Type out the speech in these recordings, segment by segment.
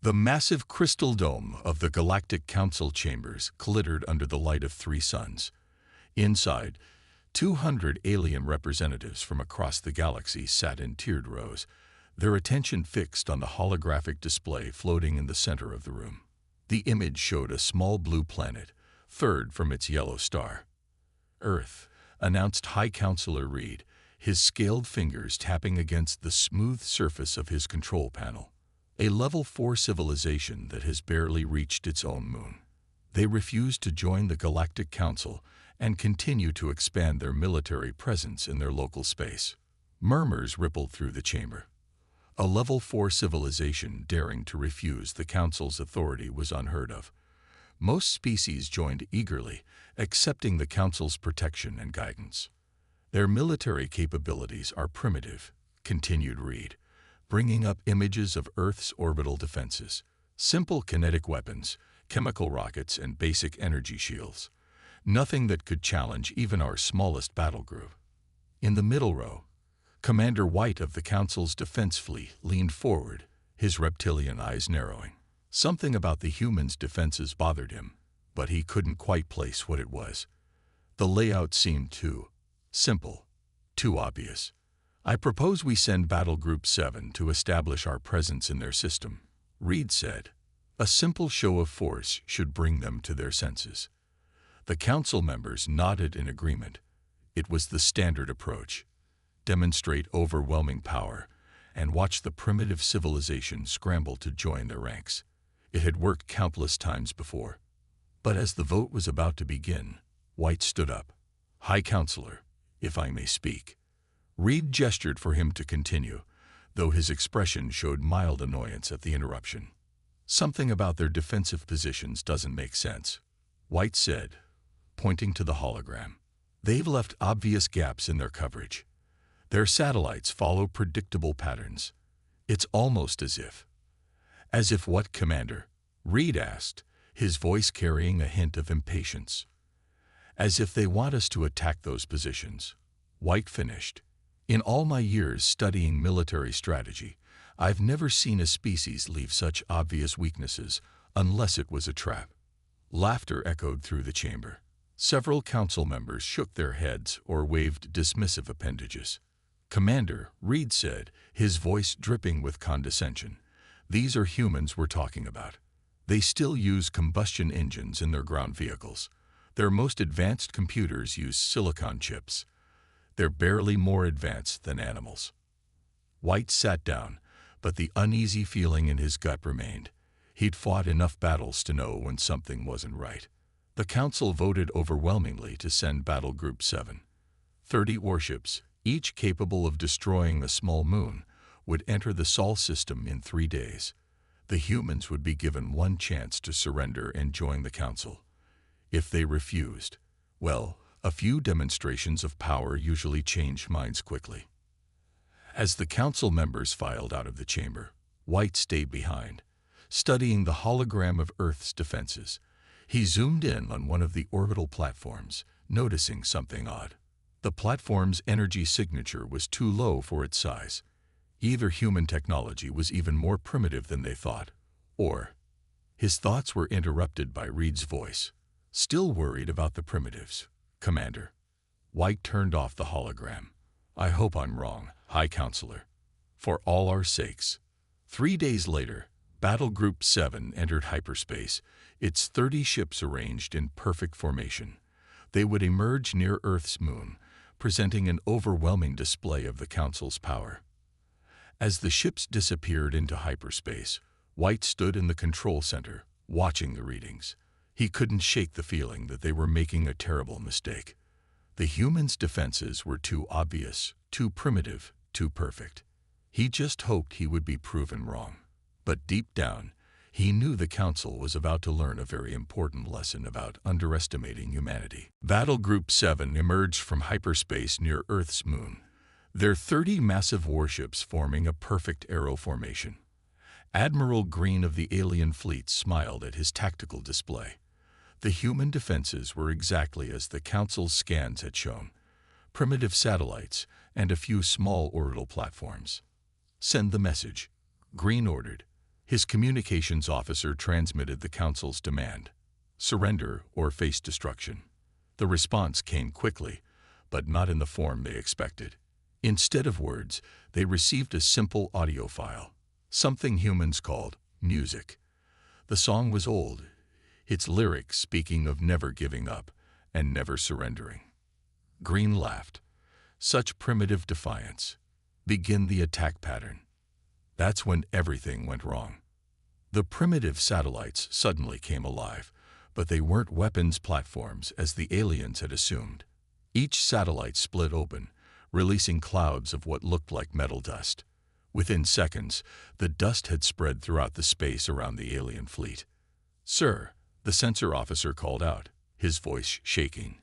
The massive crystal dome of the Galactic Council chambers glittered under the light of 3 suns. Inside, 200 alien representatives from across the galaxy sat in tiered rows, their attention fixed on the holographic display floating in the center of the room. The image showed a small blue planet, third from its yellow star. "Earth," announced High Counselor Reed, his scaled fingers tapping against the smooth surface of his control panel. "A level 4 civilization that has barely reached its own moon. They refuse to join the Galactic Council and continue to expand their military presence in their local space." Murmurs rippled through the chamber. A level 4 civilization daring to refuse the Council's authority was unheard of. Most species joined eagerly, accepting the Council's protection and guidance. "Their military capabilities are primitive," continued Reed, bringing up images of Earth's orbital defenses. "Simple kinetic weapons, chemical rockets, and basic energy shields. Nothing that could challenge even our smallest battle group." In the middle row, Commander White of the Council's defense fleet leaned forward, his reptilian eyes narrowing. Something about the humans' defenses bothered him, but he couldn't quite place what it was. The layout seemed too simple, too obvious. "I propose we send Battle Group 7 to establish our presence in their system," Reed said. "A simple show of force should bring them to their senses." The Council members nodded in agreement. It was the standard approach. Demonstrate overwhelming power and watch the primitive civilization scramble to join their ranks. It had worked countless times before. But as the vote was about to begin, White stood up. "High Counselor, if I may speak." Reed gestured for him to continue, though his expression showed mild annoyance at the interruption. "Something about their defensive positions doesn't make sense," White said, pointing to the hologram. "They've left obvious gaps in their coverage. Their satellites follow predictable patterns. It's almost as if what, Commander?" Reed asked, his voice carrying a hint of impatience. "As if they want us to attack those positions," White finished. "In all my years studying military strategy, I've never seen a species leave such obvious weaknesses unless it was a trap." Laughter echoed through the chamber. Several Council members shook their heads or waved dismissive appendages. "Commander," Reed said, his voice dripping with condescension, "these are humans we're talking about. They still use combustion engines in their ground vehicles. Their most advanced computers use silicon chips. They're barely more advanced than animals." White sat down, but the uneasy feeling in his gut remained. He'd fought enough battles to know when something wasn't right. The Council voted overwhelmingly to send Battle Group 7. 30 warships, each capable of destroying a small moon, would enter the Sol system in 3 days. The humans would be given one chance to surrender and join the Council. If they refused, well, a few demonstrations of power usually changed minds quickly. As the Council members filed out of the chamber, White stayed behind, studying the hologram of Earth's defenses. He zoomed in on one of the orbital platforms, noticing something odd. The platform's energy signature was too low for its size. Either human technology was even more primitive than they thought, or... His thoughts were interrupted by Reed's voice. "Still worried about the primitives, Commander?" White turned off the hologram. "I hope I'm wrong, High Counselor. For all our sakes." 3 days later, Battle Group 7 entered hyperspace, its 30 ships arranged in perfect formation. They would emerge near Earth's moon, presenting an overwhelming display of the Council's power. As the ships disappeared into hyperspace, White stood in the control center, watching the readings. He couldn't shake the feeling that they were making a terrible mistake. The humans' defenses were too obvious, too primitive, too perfect. He just hoped he would be proven wrong. But deep down, he knew the Council was about to learn a very important lesson about underestimating humanity. Battle Group 7 emerged from hyperspace near Earth's moon, their 30 massive warships forming a perfect arrow formation. Admiral Green of the alien fleet smiled at his tactical display. The human defenses were exactly as the Council's scans had shown: primitive satellites and a few small orbital platforms. "Send the message," Green ordered, His communications officer transmitted the Council's demand: surrender or face destruction. The response came quickly, but not in the form they expected. Instead of words, they received a simple audio file, something humans called music. The song was old, its lyrics speaking of never giving up and never surrendering. Green laughed. Such primitive defiance. Begin the attack pattern. That's when everything went wrong. The primitive satellites suddenly came alive, but they weren't weapons platforms as the aliens had assumed. Each satellite split open, releasing clouds of what looked like metal dust. Within seconds, the dust had spread throughout the space around the alien fleet. "Sir," the sensor officer called out, his voice shaking,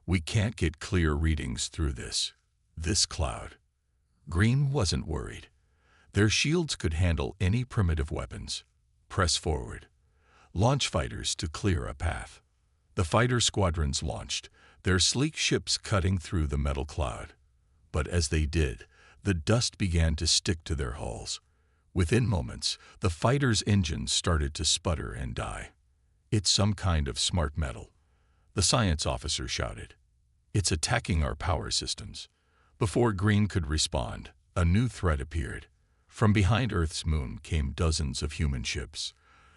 "we can't get clear readings through this cloud." Green wasn't worried. Their shields could handle any primitive weapons. Press forward. Launch fighters to clear a path. The fighter squadrons launched, their sleek ships cutting through the metal cloud. But as they did, the dust began to stick to their hulls. Within moments, the fighters' engines started to sputter and die. "It's some kind of smart metal," the science officer shouted. "It's attacking our power systems." Before Green could respond, a new threat appeared. From behind Earth's moon came dozens of human ships.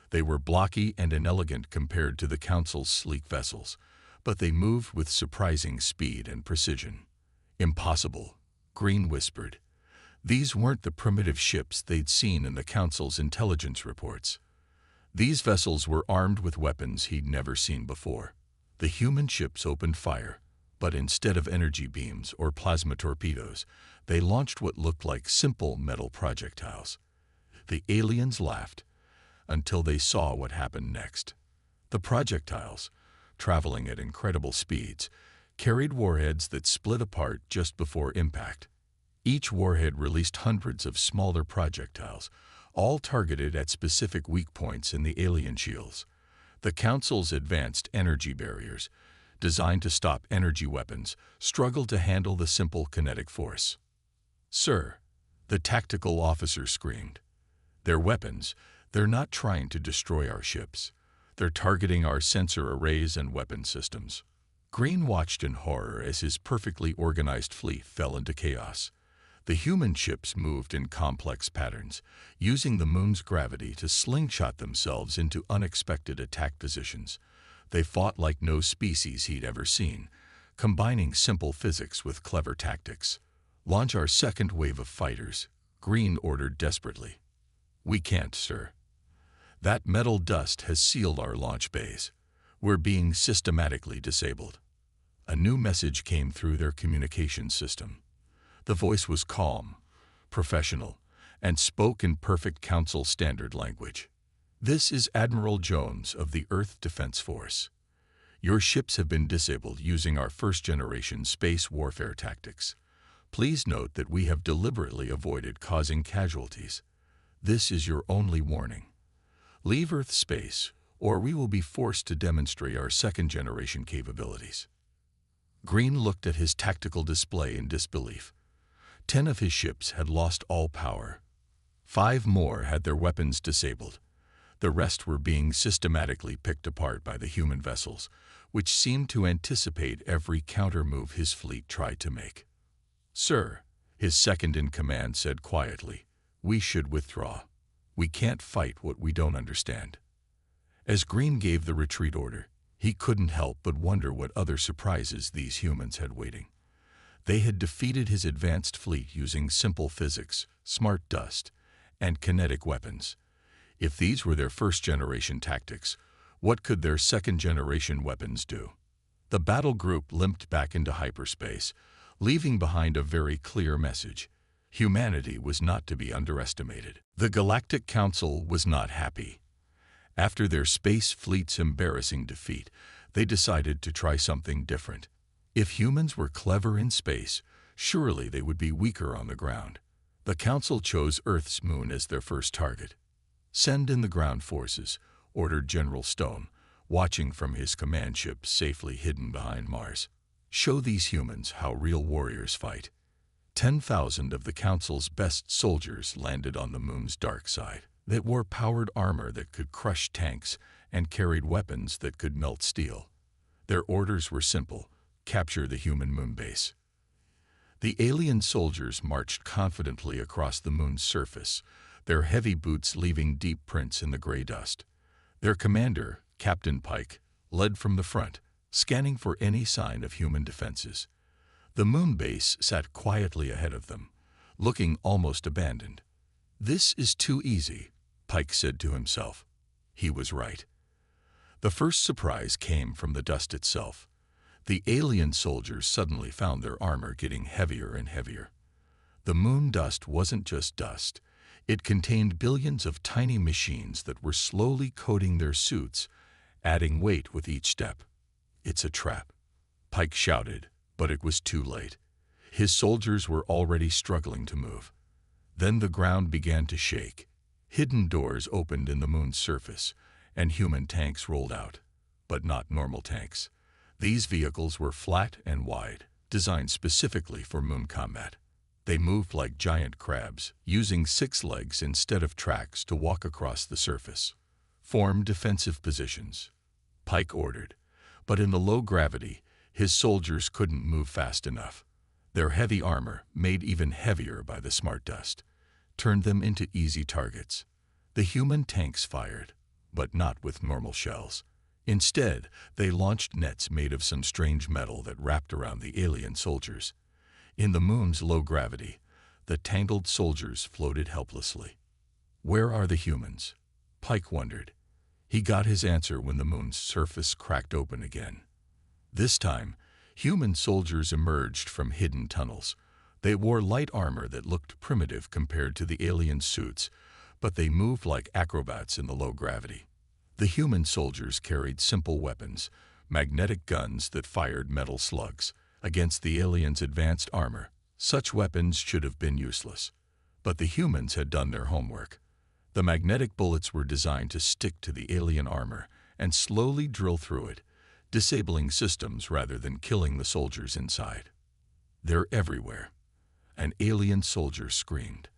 They were blocky and inelegant compared to the Council's sleek vessels, but they moved with surprising speed and precision. "Impossible," Green whispered. These weren't the primitive ships they'd seen in the Council's intelligence reports. These vessels were armed with weapons he'd never seen before. The human ships opened fire, but instead of energy beams or plasma torpedoes, they launched what looked like simple metal projectiles. The aliens laughed until they saw what happened next. The projectiles, traveling at incredible speeds, carried warheads that split apart just before impact. Each warhead released hundreds of smaller projectiles, all targeted at specific weak points in the alien shields. The Council's advanced energy barriers, designed to stop energy weapons, struggled to handle the simple kinetic force. "Sir," the tactical officer screamed. "Their weapons, they're not trying to destroy our ships. They're targeting our sensor arrays and weapon systems." Green watched in horror as his perfectly organized fleet fell into chaos. The human ships moved in complex patterns, using the moon's gravity to slingshot themselves into unexpected attack positions. They fought like no species he'd ever seen, combining simple physics with clever tactics. "Launch our second wave of fighters," Green ordered desperately. "We can't, sir. That metal dust has sealed our launch bays. We're being systematically disabled." A new message came through their communications system. The voice was calm, professional, and spoke in perfect Council standard language. "This is Admiral Jones of the Earth Defense Force. Your ships have been disabled using our first-generation space warfare tactics. Please note that we have deliberately avoided causing casualties. This is your only warning. Leave Earth space, or we will be forced to demonstrate our second-generation capabilities." Green looked at his tactical display in disbelief. 10 of his ships had lost all power. 5 more had their weapons disabled. The rest were being systematically picked apart by the human vessels, which seemed to anticipate every counter-move his fleet tried to make. "Sir," his second-in-command said quietly, "we should withdraw. We can't fight what we don't understand." As Green gave the retreat order, he couldn't help but wonder what other surprises these humans had waiting. They had defeated his advanced fleet using simple physics, smart dust, and kinetic weapons. If these were their first-generation tactics, what could their second-generation weapons do? The battle group limped back into hyperspace, leaving behind a very clear message. Humanity was not to be underestimated. The Galactic Council was not happy. After their space fleet's embarrassing defeat, they decided to try something different. If humans were clever in space, surely they would be weaker on the ground. The Council chose Earth's moon as their first target. "Send in the ground forces," ordered General Stone, watching from his command ship safely hidden behind Mars. "Show these humans how real warriors fight." 10,000 of the Council's best soldiers landed on the moon's dark side. that wore powered armor that could crush tanks and carried weapons that could melt steel. Their orders were simple: capture the human moon base. The alien soldiers marched confidently across the moon's surface, their heavy boots leaving deep prints in the gray dust. Their commander, Captain Pike, led from the front, scanning for any sign of human defenses. The moon base sat quietly ahead of them, looking almost abandoned. "This is too easy," Pike said to himself. He was right. The first surprise came from the dust itself. The alien soldiers suddenly found their armor getting heavier and heavier. The moon dust wasn't just dust. It contained billions of tiny machines that were slowly coating their suits, adding weight with each step. "It's a trap," Pike shouted, but it was too late. His soldiers were already struggling to move. Then the ground began to shake. Hidden doors opened in the moon's surface, and human tanks rolled out. But not normal tanks. These vehicles were flat and wide, designed specifically for moon combat. They moved like giant crabs, using 6 legs instead of tracks to walk across the surface. "Form defensive positions," Pike ordered. But in the low gravity, his soldiers couldn't move fast enough. Their heavy armor, made even heavier by the smart dust, turned them into easy targets. The human tanks fired, but not with normal shells. Instead, they launched nets made of some strange metal that wrapped around the alien soldiers. In the moon's low gravity, the tangled soldiers floated helplessly. "Where are the humans?" Pike wondered. He got his answer when the moon's surface cracked open again. This time, human soldiers emerged from hidden tunnels. They wore light armor that looked primitive compared to the alien suits, but they moved like acrobats in the low gravity. The human soldiers carried simple weapons, magnetic guns that fired metal slugs. Against the aliens' advanced armor, such weapons should have been useless. But the humans had done their homework. The magnetic bullets were designed to stick to the alien armor and slowly drill through it, disabling systems rather than killing the soldiers inside. "They're everywhere," an alien soldier screamed.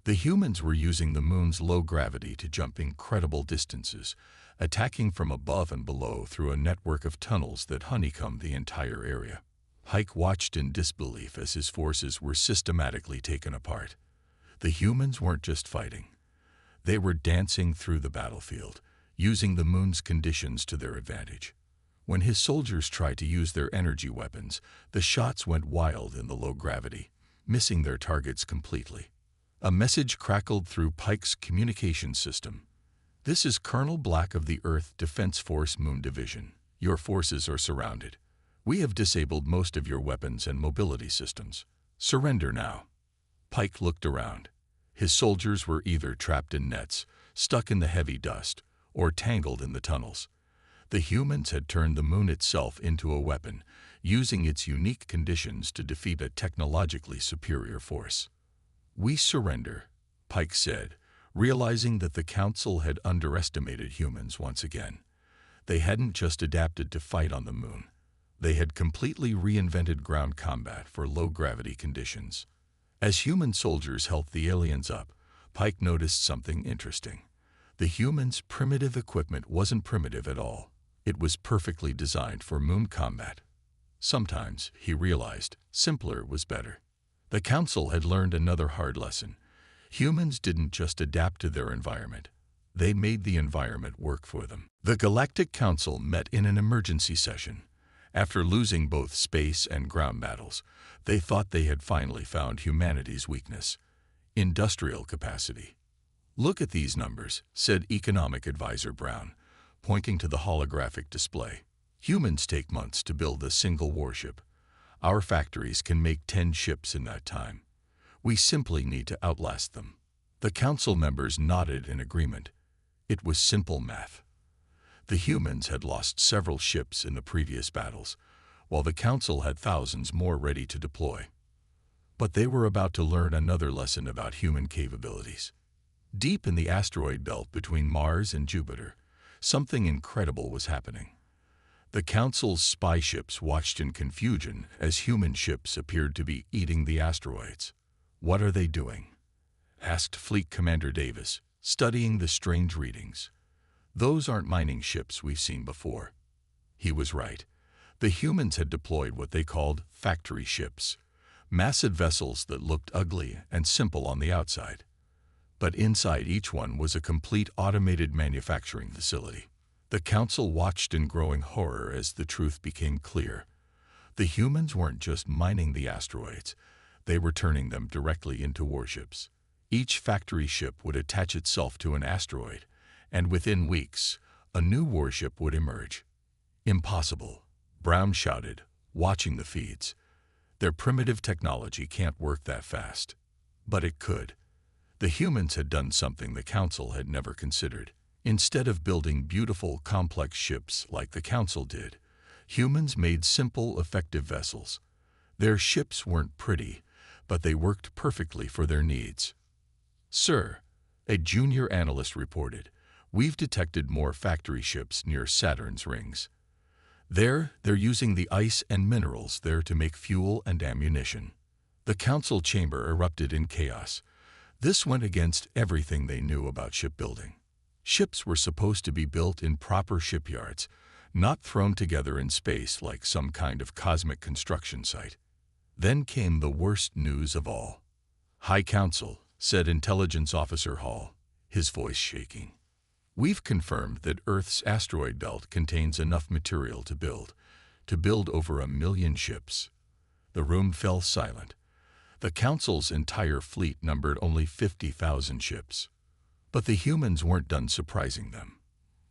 The humans were using the moon's low gravity to jump incredible distances, attacking from above and below through a network of tunnels that honeycombed the entire area. Pike watched in disbelief as his forces were systematically taken apart. The humans weren't just fighting. They were dancing through the battlefield, using the moon's conditions to their advantage. When his soldiers tried to use their energy weapons, the shots went wild in the low gravity, missing their targets completely. A message crackled through Pike's communication system. "This is Colonel Black of the Earth Defense Force Moon Division. Your forces are surrounded. We have disabled most of your weapons and mobility systems. Surrender now." Pike looked around. His soldiers were either trapped in nets, stuck in the heavy dust, or tangled in the tunnels. The humans had turned the moon itself into a weapon, using its unique conditions to defeat a technologically superior force. "We surrender," Pike said, realizing that the Council had underestimated humans once again. They hadn't just adapted to fight on the moon. They had completely reinvented ground combat for low-gravity conditions. As human soldiers helped the aliens up, Pike noticed something interesting. The humans' primitive equipment wasn't primitive at all. It was perfectly designed for moon combat. Sometimes, he realized, simpler was better. The Council had learned another hard lesson. Humans didn't just adapt to their environment. They made the environment work for them. The Galactic Council met in an emergency session. After losing both space and ground battles, they thought they had finally found humanity's weakness: industrial capacity. "Look at these numbers," said Economic Advisor Brown, pointing to the holographic display. "Humans take months to build a single warship. Our factories can make 10 ships in that time. We simply need to outlast them." The Council members nodded in agreement. It was simple math. The humans had lost several ships in the previous battles, while the Council had thousands more ready to deploy. But they were about to learn another lesson about human capabilities. Deep in the asteroid belt between Mars and Jupiter, something incredible was happening. The Council's spy ships watched in confusion as human ships appeared to be eating the asteroids. "What are they doing?" asked Fleet Commander Davis, studying the strange readings. Those aren't mining ships we've seen before. He was right. The humans had deployed what they called factory ships, massive vessels that looked ugly and simple on the outside. But inside each one was a complete automated manufacturing facility. The Council watched in growing horror as the truth became clear. The humans weren't just mining the asteroids, they were turning them directly into warships. Each factory ship would attach itself to an asteroid, and within weeks, a new warship would emerge. Impossible, Brown shouted, watching the feeds. Their primitive technology can't work that fast. But it could. The humans had done something the Council had never considered. Instead of building beautiful, complex ships like the Council did, humans made simple, effective vessels. Their ships weren't pretty, but they worked perfectly for their needs. "Sir," a junior analyst reported, "we've detected more factory ships near Saturn's rings. They're using the ice and minerals there to make fuel and ammunition." The Council chamber erupted in chaos. This went against everything they knew about shipbuilding. Ships were supposed to be built in proper shipyards, not thrown together in space like some kind of cosmic construction site. Then came the worst news of all. "High Council," said Intelligence Officer Hall, his voice shaking. "We've confirmed that Earth's asteroid belt contains enough material to build over 1 million ships." The room fell silent. The Council's entire fleet numbered only 50,000 ships. But the humans weren't done surprising them.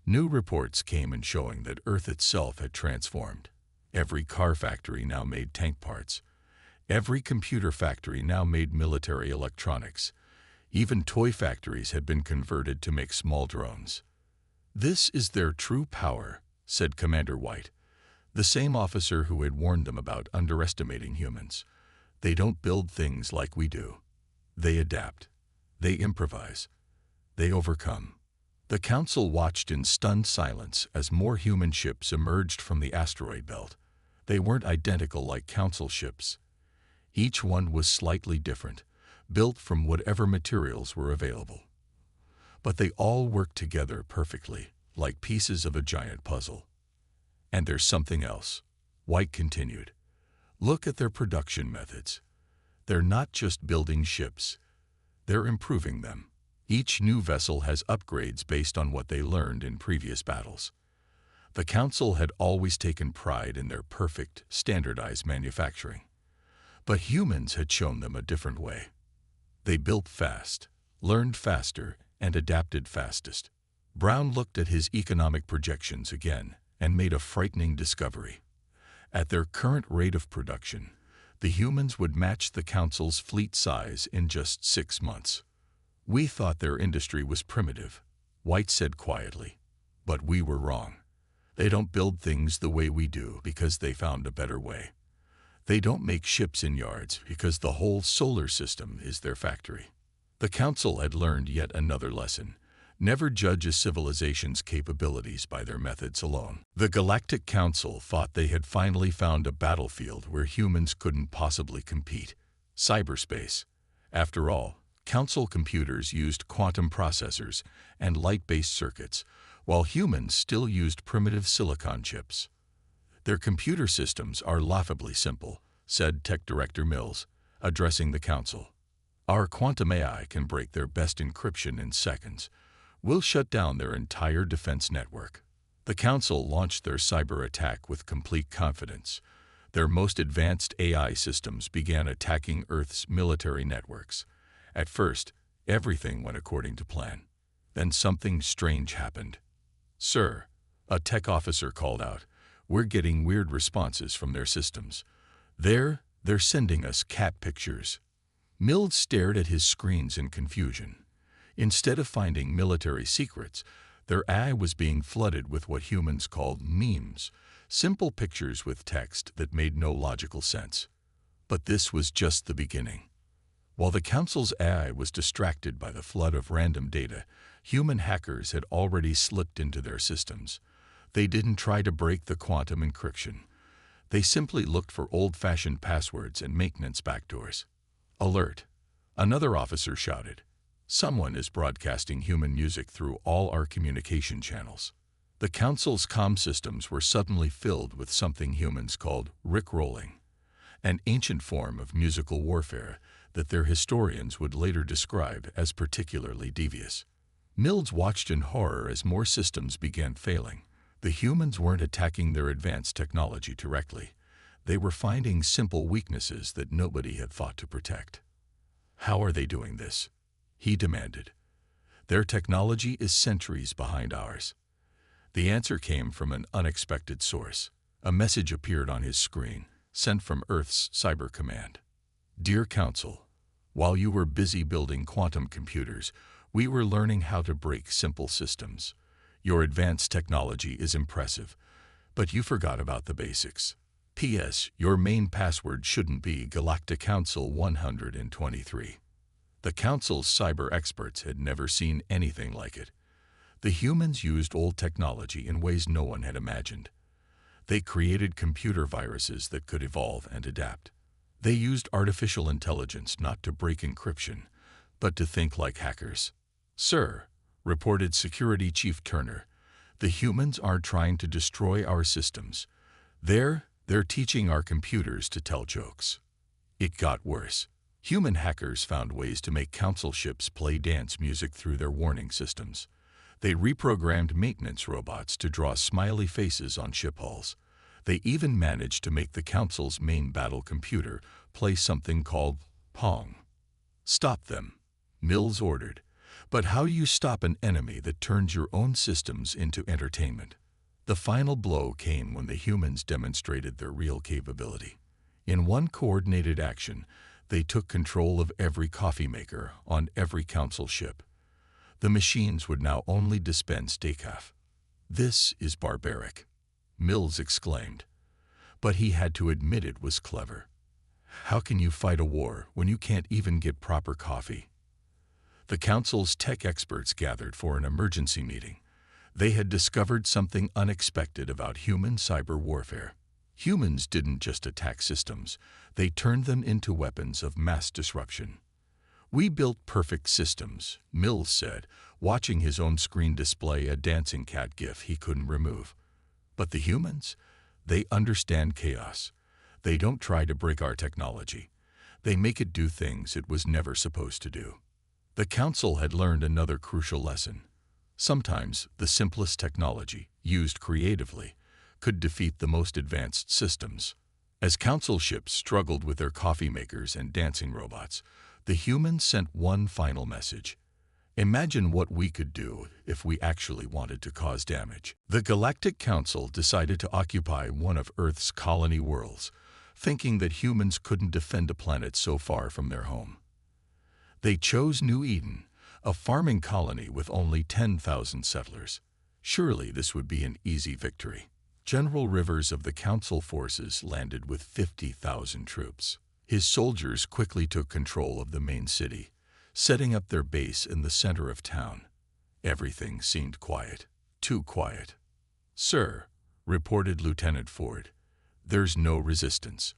New reports came in showing that Earth itself had transformed. Every car factory now made tank parts. Every computer factory now made military electronics. Even toy factories had been converted to make small drones. "This is their true power," said Commander White, the same officer who had warned them about underestimating humans. "They don't build things like we do. They adapt. They improvise. They overcome." The Council watched in stunned silence as more human ships emerged from the asteroid belt. They weren't identical like Council ships. Each one was slightly different, built from whatever materials were available. But they all worked together perfectly, like pieces of a giant puzzle. "And there's something else," White continued. "Look at their production methods. They're not just building ships. They're improving them. Each new vessel has upgrades based on what they learned in previous battles." The Council had always taken pride in their perfect, standardized manufacturing. But humans had shown them a different way. They built fast, learned faster, and adapted fastest. Brown looked at his economic projections again and made a frightening discovery. At their current rate of production, the humans would match the Council's fleet size in just 6 months. "We thought their industry was primitive," White said quietly, "but we were wrong. They don't build things the way we do because they found a better way. They don't make ships in yards because the whole solar system is their factory." The Council had learned yet another lesson. Never judge a civilization's capabilities by their methods alone. The Galactic Council thought they had finally found a battlefield where humans couldn't possibly compete: cyberspace. After all, Council computers used quantum processors and light-based circuits, while humans still used primitive silicon chips. "Their computer systems are laughably simple," said Tech Director Mills, addressing the Council. "Our quantum AI can break their best encryption in seconds. We'll shut down their entire defense network." The Council launched their cyber attack with complete confidence. Their most advanced AI systems began attacking Earth's military networks. At first, everything went according to plan. Then something strange happened. "Sir," a tech officer called out, "we're getting weird responses from their systems. They're sending us cat pictures." Mills stared at his screens in confusion. Instead of finding military secrets, their AI was being flooded with what humans called memes, simple pictures with text that made no logical sense. But this was just the beginning. While the Council's AI was distracted by the flood of random data, human hackers had already slipped into their systems. They didn't try to break the quantum encryption. They simply looked for old-fashioned passwords and maintenance backdoors. "Alert!" another officer shouted. Someone is broadcasting human music through all our communication channels. The Council's comm systems were suddenly filled with something humans called rickrolling, an ancient form of musical warfare that their historians would later describe as particularly devious. Mills watched in horror as more systems began failing. The humans weren't attacking their advanced technology directly. They were finding simple weaknesses that nobody had thought to protect. "How are they doing this?" he demanded. "Their technology is centuries behind ours." The answer came from an unexpected source. A message appeared on his screen, sent from Earth's Cyber Command. "Dear Council, while you were busy building quantum computers, we were learning how to break simple systems. Your advanced technology is impressive, but you forgot about the basics. P.S. Your main password shouldn't be Galactic Council 123. The Council's cyber experts had never seen anything like it. The humans used old technology in ways no one had imagined. They created computer viruses that could evolve and adapt. They used artificial intelligence not to break encryption, but to think like hackers. "Sir," reported Security Chief Turner, "the humans aren't trying to destroy our systems. They're teaching our computers to tell jokes." It got worse. Human hackers found ways to make Council ships play dance music through their warning systems. They reprogrammed maintenance robots to draw smiley faces on ship hulls. They even managed to make the Council's main battle computer play something called Pong. "Stop them," Mills ordered. "But how do you stop an enemy that turns your own systems into entertainment?" The final blow came when the humans demonstrated their real capability. In one coordinated action, they took control of every coffee maker on every Council ship. The machines would now only dispense decaf. "This is barbaric," Mills exclaimed. But he had to admit it was clever. How can you fight a war when you can't even get proper coffee? The Council's tech experts gathered for an emergency meeting. They had discovered something unexpected about human cyber warfare. Humans didn't just attack systems, they turned them into weapons of mass disruption. "We built perfect systems," Mills said, watching his own screen display a dancing cat gif he couldn't remove. "But the humans? They understand chaos. They don't try to break our technology. They make it do things it was never supposed to do." The Council had learned another crucial lesson. Sometimes the simplest technology, used creatively, could defeat the most advanced systems. As Council ships struggled with their coffee makers and dancing robots, the humans sent one final message. "Imagine what we could do if we actually wanted to cause damage." The Galactic Council decided to occupy one of Earth's colony worlds, thinking that humans couldn't defend a planet so far from their home. They chose New Eden, a farming colony with only 10,000 settlers. Surely this would be an easy victory. General Rivers of the Council forces landed with 50,000 troops. His soldiers quickly took control of the main city, setting up their base in the center of town. Everything seemed quiet, too quiet. "Sir," reported Lieutenant Ford, "there's no resistance.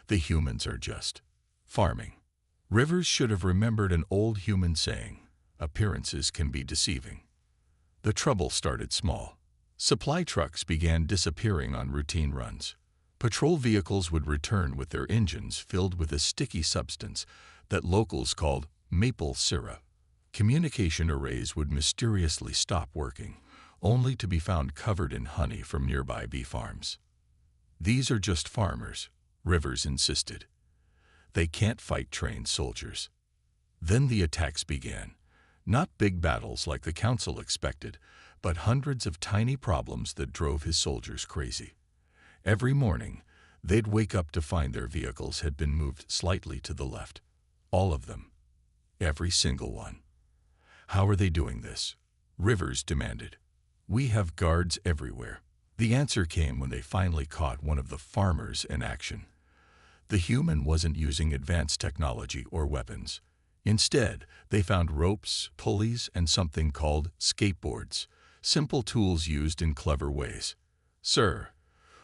The humans are just farming." Rivers should have remembered an old human saying, "Appearances can be deceiving." The trouble started small. Supply trucks began disappearing on routine runs. Patrol vehicles would return with their engines filled with a sticky substance that locals called maple syrup. Communication arrays would mysteriously stop working, only to be found covered in honey from nearby bee farms. "These are just farmers," Rivers insisted. "They can't fight trained soldiers." Then the attacks began. Not big battles like the Council expected, but hundreds of tiny problems that drove his soldiers crazy. Every morning, they'd wake up to find their vehicles had been moved slightly to the left. All of them. Every single one. "How are they doing this?" Rivers demanded. "We have guards everywhere." The answer came when they finally caught one of the farmers in action. The human wasn't using advanced technology or weapons. Instead, they found ropes, pulleys, and something called skateboards, simple tools used in clever ways. "Sir,"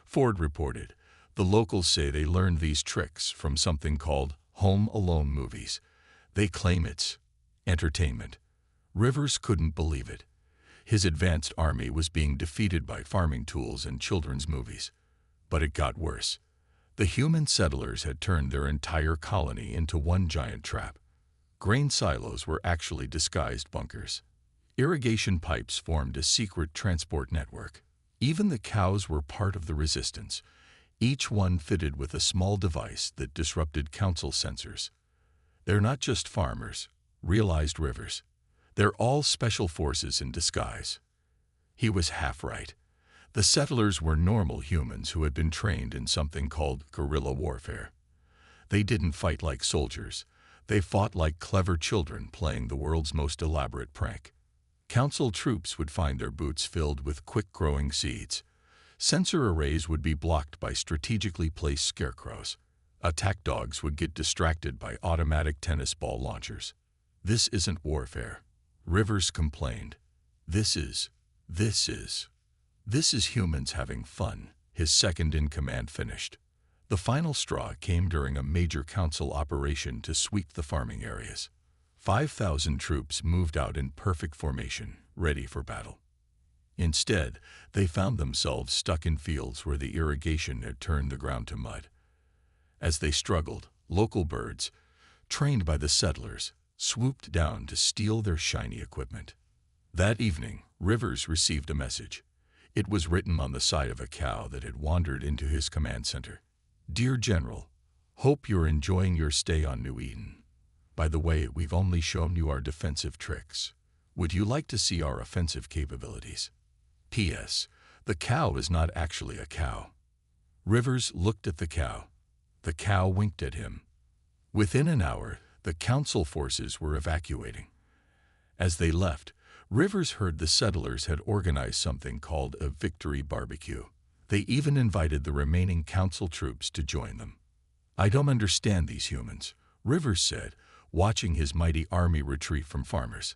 Ford reported, "the locals say they learned these tricks from something called Home Alone movies. They claim it's Entertainment. Rivers couldn't believe it. His advanced army was being defeated by farming tools and children's movies. But it got worse. The human settlers had turned their entire colony into one giant trap. Grain silos were actually disguised bunkers. Irrigation pipes formed a secret transport network. Even the cows were part of the resistance, each one fitted with a small device that disrupted council sensors. They're not just farmers, realized Rivers. They're all special forces in disguise. He was half right. The settlers were normal humans who had been trained in something called guerrilla warfare. They didn't fight like soldiers. They fought like clever children playing the world's most elaborate prank. Council troops would find their boots filled with quick-growing seeds. Sensor arrays would be blocked by strategically placed scarecrows. Attack dogs would get distracted by automatic tennis ball launchers. This isn't warfare, Rivers complained. This is humans having fun, his second-in-command finished. The final straw came during a major council operation to sweep the farming areas. 5,000 troops moved out in perfect formation, ready for battle. Instead, they found themselves stuck in fields where the irrigation had turned the ground to mud. As they struggled, local birds, trained by the settlers, swooped down to steal their shiny equipment. That evening, Rivers received a message. It was written on the side of a cow that had wandered into his command center. Dear General, hope you're enjoying your stay on New Eden. By the way, we've only shown you our defensive tricks. Would you like to see our offensive capabilities? P.S. The cow is not actually a cow. Rivers looked at the cow. The cow winked at him. Within an hour, the council forces were evacuating. As they left, Rivers heard the settlers had organized something called a victory barbecue. They even invited the remaining council troops to join them. I don't understand these humans, Rivers said, watching his mighty army retreat from farmers.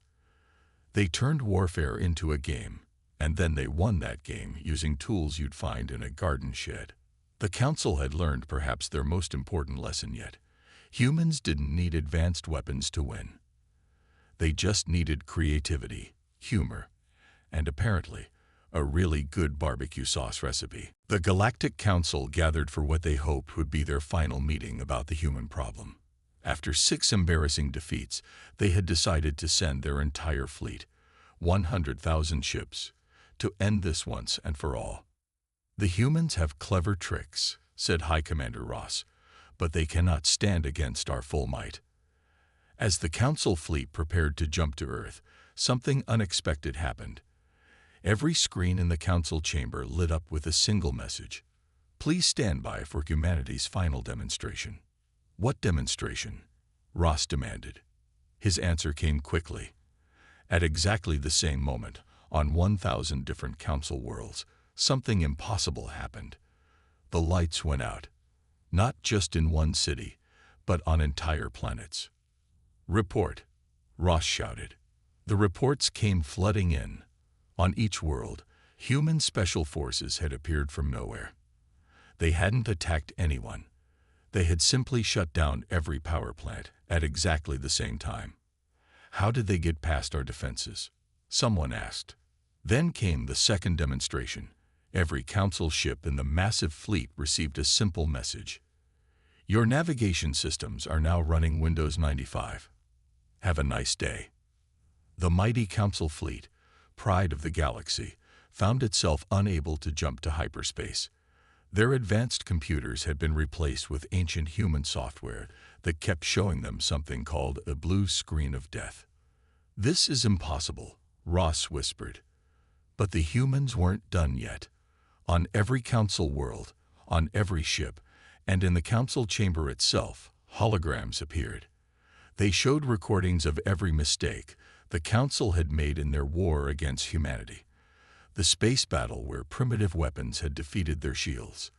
They turned warfare into a game, and then they won that game using tools you'd find in a garden shed. The council had learned perhaps their most important lesson yet. Humans didn't need advanced weapons to win. They just needed creativity, humor, and apparently, a really good barbecue sauce recipe. The Galactic Council gathered for what they hoped would be their final meeting about the human problem. After 6 embarrassing defeats, they had decided to send their entire fleet, 100,000 ships, to end this once and for all. The humans have clever tricks, said High Commander Ross, but they cannot stand against our full might. As the Council fleet prepared to jump to Earth, something unexpected happened. Every screen in the Council chamber lit up with a single message. Please stand by for humanity's final demonstration. What demonstration? Ross demanded. His answer came quickly. At exactly the same moment, on 1,000 different Council worlds, something impossible happened. The lights went out. Not just in one city, but on entire planets. Report, Ross shouted. The reports came flooding in. On each world, human special forces had appeared from nowhere. They hadn't attacked anyone. They had simply shut down every power plant at exactly the same time. How did they get past our defenses? Someone asked. Then came the second demonstration. Every council ship in the massive fleet received a simple message. Your navigation systems are now running Windows 95. Have a nice day. The mighty council fleet, pride of the galaxy, found itself unable to jump to hyperspace. Their advanced computers had been replaced with ancient human software that kept showing them something called a blue screen of death. This is impossible, Ross whispered. But the humans weren't done yet. On every council world, on every ship, and in the council chamber itself, holograms appeared. They showed recordings of every mistake the council had made in their war against humanity. The space battle where primitive weapons had defeated their shields.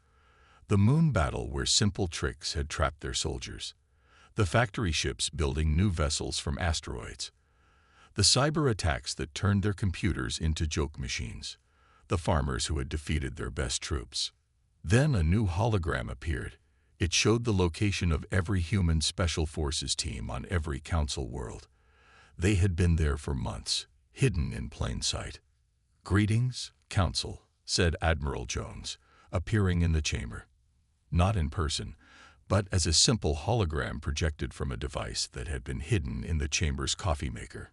The moon battle where simple tricks had trapped their soldiers. The factory ships building new vessels from asteroids. The cyber attacks that turned their computers into joke machines. The farmers who had defeated their best troops. Then a new hologram appeared. It showed the location of every human special forces team on every council world. They had been there for months, hidden in plain sight. "Greetings, Council," said Admiral Jones, appearing in the chamber. Not in person, but as a simple hologram projected from a device that had been hidden in the chamber's coffee maker.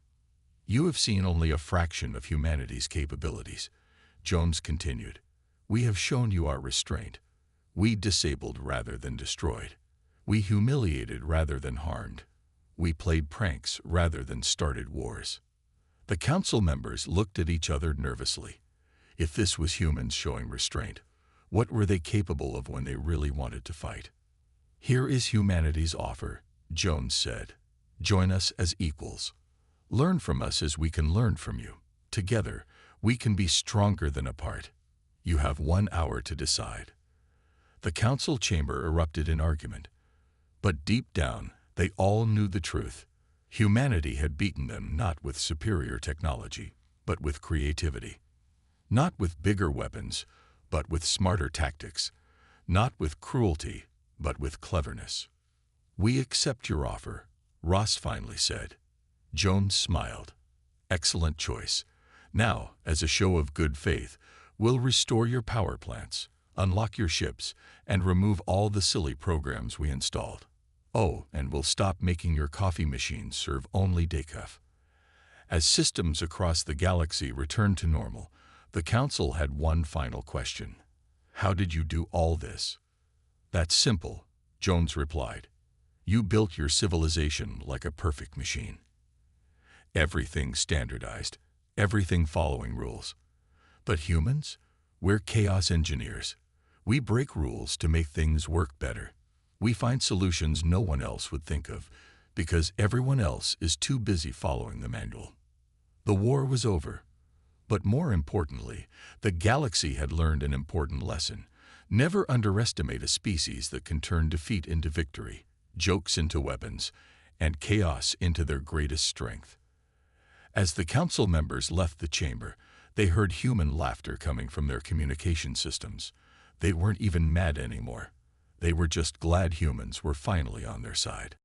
"You have seen only a fraction of humanity's capabilities," Jones continued. "We have shown you our restraint. We disabled rather than destroyed. We humiliated rather than harmed. We played pranks rather than started wars." The council members looked at each other nervously. If this was humans showing restraint, what were they capable of when they really wanted to fight? "Here is humanity's offer," Jones said. "Join us as equals. Learn from us as we can learn from you. Together, we can be stronger than apart. You have 1 hour to decide." The council chamber erupted in argument. But deep down, they all knew the truth. Humanity had beaten them not with superior technology, but with creativity. Not with bigger weapons, but with smarter tactics. Not with cruelty, but with cleverness. "We accept your offer," Ross finally said. Jones smiled. "Excellent choice. Now, as a show of good faith, we'll restore your power plants, unlock your ships, and remove all the silly programs we installed. Oh, and we'll stop making your coffee machines serve only decaf." As systems across the galaxy returned to normal, the Council had one final question. "How did you do all this?" "That's simple," Jones replied. "You built your civilization like a perfect machine. Everything standardized, everything following rules. But humans? We're chaos engineers. We break rules to make things work better. We find solutions no one else would think of, because everyone else is too busy following the manual." The war was over. But more importantly, the galaxy had learned an important lesson. Never underestimate a species that can turn defeat into victory, jokes into weapons, and chaos into their greatest strength. As the council members left the chamber, they heard human laughter coming from their communication systems. They weren't even mad anymore. They were just glad humans were finally on their side.